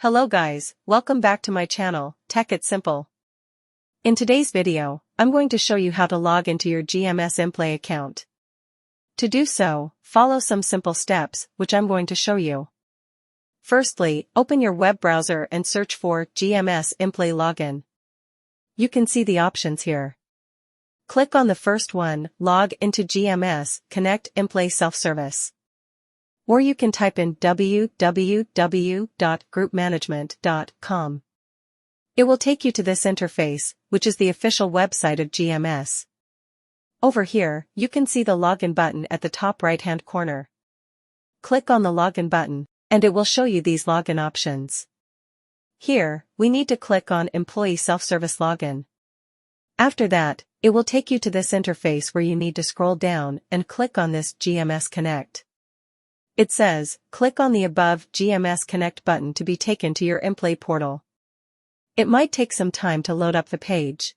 Hello guys, welcome back to my channel, Tech It Simple. In today's video, I'm going to show you how to log into your GMS Implay account. To do so, follow some simple steps, which I'm going to show you. Firstly, open your web browser and search for GMS Implay Login. You can see the options here. Click on the first one, Log into GMS, Connect Implay Self-Service. Or you can type in www.groupmanagement.com. It will take you to this interface, which is the official website of GMS. Over here, you can see the login button at the top right-hand corner. Click on the login button, and it will show you these login options. Here, we need to click on Employee Self-Service Login. After that, it will take you to this interface where you need to scroll down and click on this GMS Connect. It says, click on the above GMS Connect button to be taken to your Implay portal. It might take some time to load up the page.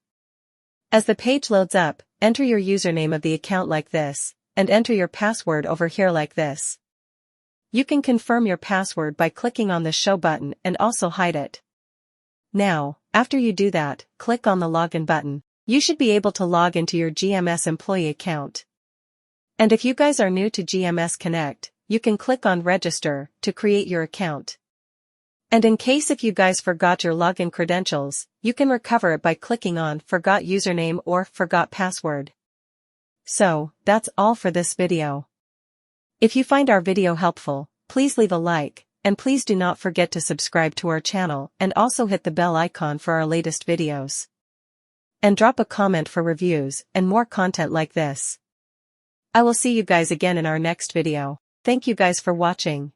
As the page loads up, enter your username of the account like this, and enter your password over here like this. You can confirm your password by clicking on the Show button and also hide it. Now, after you do that, click on the Login button. You should be able to log into your GMS employee account. And if you guys are new to GMS Connect, you can click on Register to create your account. And in case if you guys forgot your login credentials, you can recover it by clicking on Forgot Username or Forgot Password. So, that's all for this video. If you find our video helpful, please leave a like, and please do not forget to subscribe to our channel and also hit the bell icon for our latest videos. And drop a comment for reviews and more content like this. I will see you guys again in our next video. Thank you guys for watching.